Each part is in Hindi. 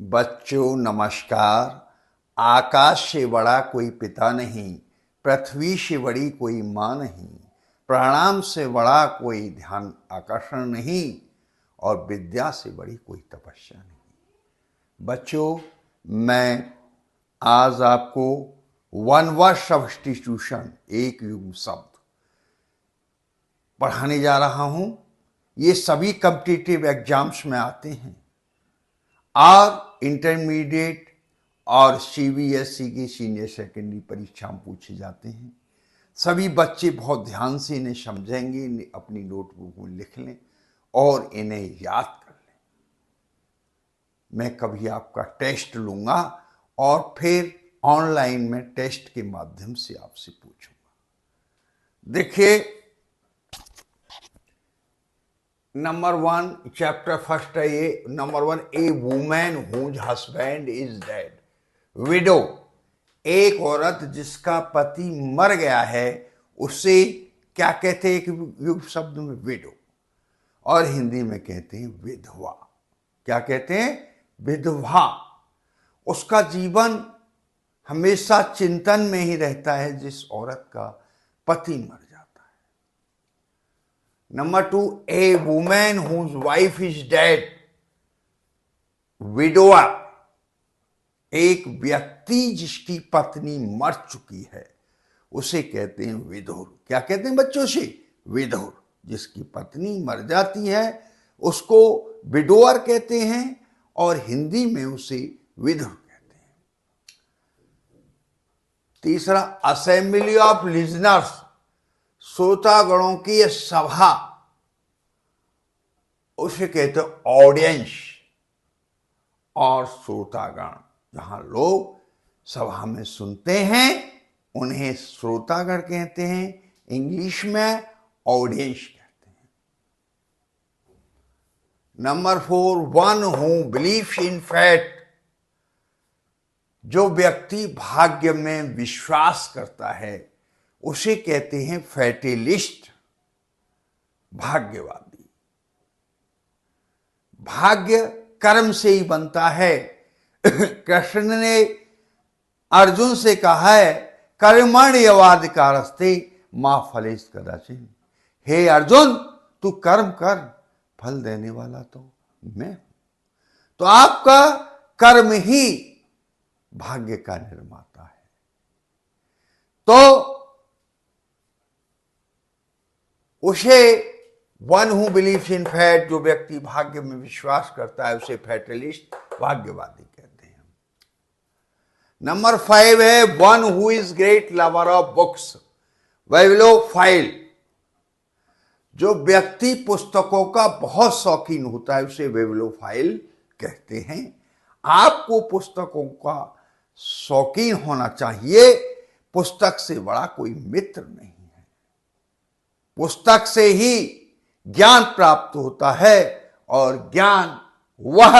बच्चों नमस्कार। आकाश से बड़ा कोई पिता नहीं, पृथ्वी से बड़ी कोई माँ नहीं, प्रणाम से बड़ा कोई ध्यान आकर्षण नहीं और विद्या से बड़ी कोई तपस्या नहीं। बच्चों, मैं आज आपको वन वर्ड सब्स्टिट्यूशन, एक युग्म शब्द पढ़ाने जा रहा हूं। ये सभी कॉम्पिटिटिव एग्जाम्स में आते हैं और इंटरमीडिएट और सीबीएसई की सीनियर सेकेंडरी परीक्षा में पूछे जाते हैं। सभी बच्चे बहुत ध्यान से इन्हें समझेंगे, अपनी नोटबुक में लिख लें और इन्हें याद कर लें। मैं कभी आपका टेस्ट लूंगा और फिर ऑनलाइन में टेस्ट के माध्यम से आपसे पूछूंगा। देखिए, नंबर 1 चैप्टर फर्स्ट है ये। Number 1, a women whose husband is dead. Widow, एक औरत जिसका पति मर गया है उसे क्या कहते हैं? एक युग शब्द में विडो, और हिंदी में कहते हैं विधवा। क्या कहते हैं? विधवा। उसका जीवन हमेशा चिंतन में ही रहता है जिस औरत का पति मर जाता है। Number 2, a women whose wife is dead. Widower, एक व्यक्ति जिसकी पत्नी मर चुकी है उसे कहते हैं विधुर। क्या कहते हैं बच्चों से? विधुर। जिसकी पत्नी मर जाती है उसको विडोअर कहते हैं और हिंदी में उसे विधुर कहते हैं। तीसरा, असेंबली ऑफ लिजनर्स, श्रोतागणों की सभा, उसे कहते हैं ऑडियंस। और श्रोतागण, जहां लोग सभा में सुनते हैं उन्हें श्रोतागण कहते हैं, इंग्लिश में ऑडियंस कहते हैं। Number 4, one who believes in fate, जो व्यक्ति भाग्य में विश्वास करता है उसे कहते हैं फैटेलिस्ट, भाग्यवादी। भाग्य कर्म से ही बनता है। कृष्ण ने अर्जुन से कहा है, कर्मण्येवाधिकारस्ते मा फलेषु कदाचन। हे अर्जुन, तू कर्म कर, फल देने वाला तो मैं हूं। तो आपका कर्म ही भाग्य का निर्माता है। तो उसे one who believes in fat, जो व्यक्ति भाग्य में विश्वास करता है उसे फैटलिस्ट, भाग्यवादी कहते हैं। नंबर 5 है one who is great lover of books, bibliophile, जो व्यक्ति पुस्तकों का बहुत शौकीन होता है उसे वेबिलोफाइल कहते हैं। आपको पुस्तकों का शौकीन होना चाहिए। पुस्तक से बड़ा कोई मित्र नहीं है। पुस्तक से ही ज्ञान प्राप्त होता है और ज्ञान वह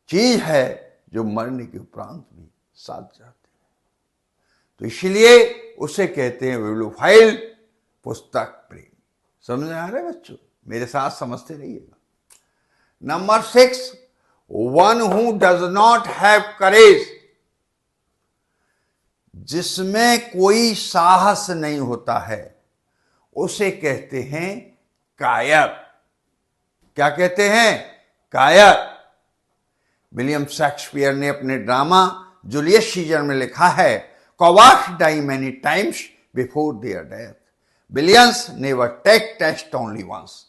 चीज है जो मरने के उपरांत भी साथ जाती है। तो इसलिए उसे कहते हैं वेबिलोफाइल, पुस्तक प्रेम। समझ में आ रहा है बच्चों? मेरे साथ समझते रहिएगा। Number 6, one who does not have courage, जिसमें कोई साहस नहीं होता है उसे कहते हैं कायर। क्या कहते हैं? कायर। विलियम शेक्सपियर ने अपने ड्रामा जूलियस सीजर में लिखा है, cowards die many times before their death, valiants never take taste only once.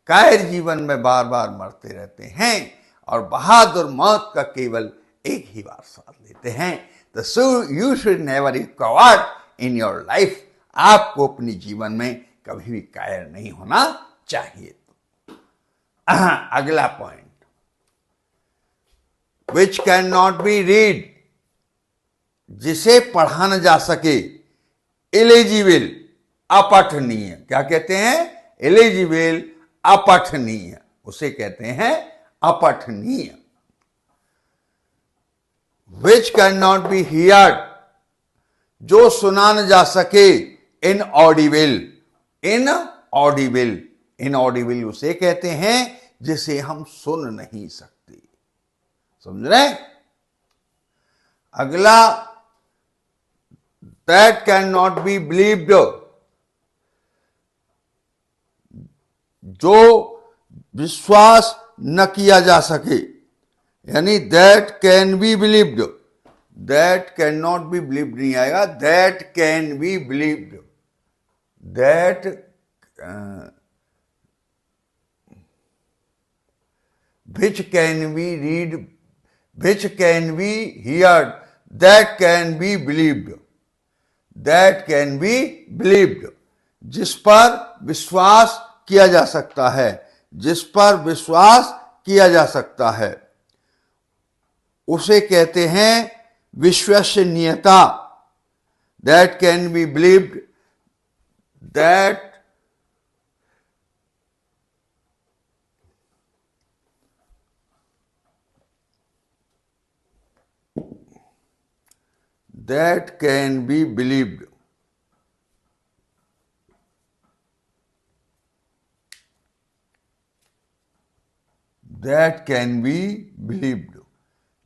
कायर जीवन में बार बार मरते रहते हैं और बहादुर मौत का केवल एक ही बार साथ लेते हैं। तो you should never be coward in your life. आपको अपने जीवन में कभी भी कायर नहीं होना चाहिए। अगला point, which can not B read, जिसे पढ़ा न जा सके, इलिजिबल, अपठनीय। क्या कहते हैं? इलिजिबल, अपठनीय, उसे कहते हैं अपठनीय। Which can not be heard, जो सुना न जा सके, इनऑडिबल, इनऑडिबल, इनऑडिबल उसे कहते हैं जिसे हम सुन नहीं सकते। समझ रहे हैं? अगला, that can not B believed, जो विश्वास न किया जा सके, यानी that can be believed, that can not B believed नहीं आएगा, that can be believed, that which can be read, which can be heard, that can be believed, that can be believed, जिस पर विश्वास किया जा सकता है, जिस पर विश्वास किया जा सकता है, उसे कहते हैं विश्वसनीयता। That can be believed, that can be believed, that can be believed,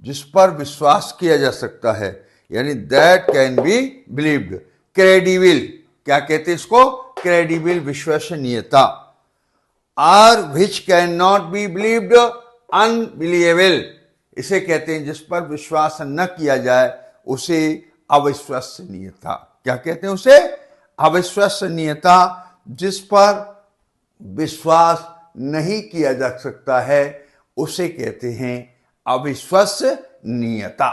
जिस पर विश्वास किया जा सकता है, यानी that can be believed. Credible, क्या कहते हैं इसको? क्रेडिबल, विश्वसनीयता। और विच can not B believed, unbelievable, इसे कहते हैं जिस पर विश्वास न किया जाए उसे अविश्वसनीयता। क्या कहते हैं उसे? अविश्वसनीयता, जिस पर विश्वास नहीं किया जा सकता है उसे कहते हैं अविश्वसनीयता।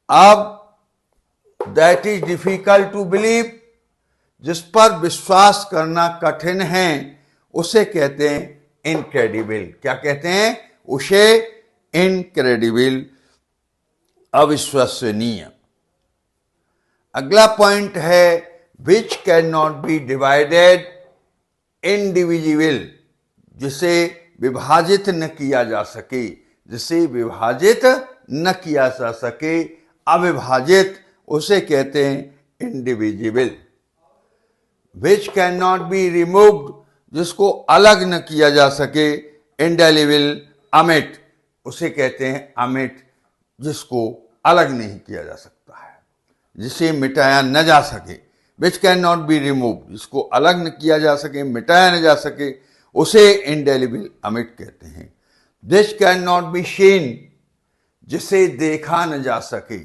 अब that is difficult to believe, जिस पर विश्वास करना कठिन है उसे कहते हैं इनक्रेडिबल। क्या कहते हैं? उसे इनक्रेडिबल, अविश्वसनीय। अगला पॉइंट है विच can not B divided, indivisible, जिसे विभाजित न किया जा सके, जिसे विभाजित न किया जा सके, अविभाजित, उसे कहते हैं indivisible. Which can not be removed, जिसको अलग न किया जा सके, इंडेलिबल, अमिट, उसे कहते हैं अमिट, जिसको अलग नहीं किया जा सकता है, जिसे मिटाया न जा सके। विच कैन नॉट बी रिमूव्ड, जिसको अलग न किया जा सके, मिटाया न जा सके, उसे इंडेलिबल, अमिट कहते हैं। This can not be seen, जिसे देखा न जा सके,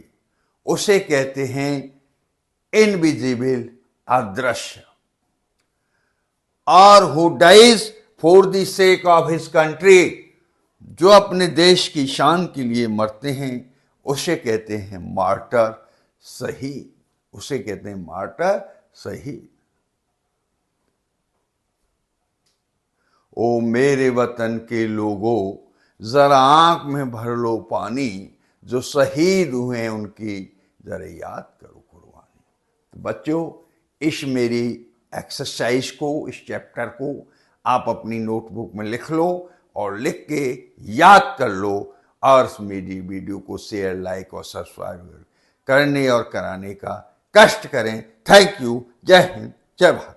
उसे कहते हैं इनविजिबल, अदृश्य। और who dies for the sake of his country, जो अपने देश की शान के लिए मरते हैं उसे कहते हैं मार्टर, शहीद, उसे कहते हैं मार्टर, शहीद। ओ मेरे वतन के लोगों, जरा आंख में भर लो पानी, जो शहीद हुए हैं उनकी जरा याद करो कुर्बानी। तो बच्चों, इस मेरी एक्सरसाइज को, इस चैप्टर को आप अपनी नोटबुक में लिख लो और लिख के याद कर लो, और मेरी वीडियो को शेयर, लाइक और सब्सक्राइब करने और कराने का कष्ट करें। Thank you. जय हिंद, जय भारत।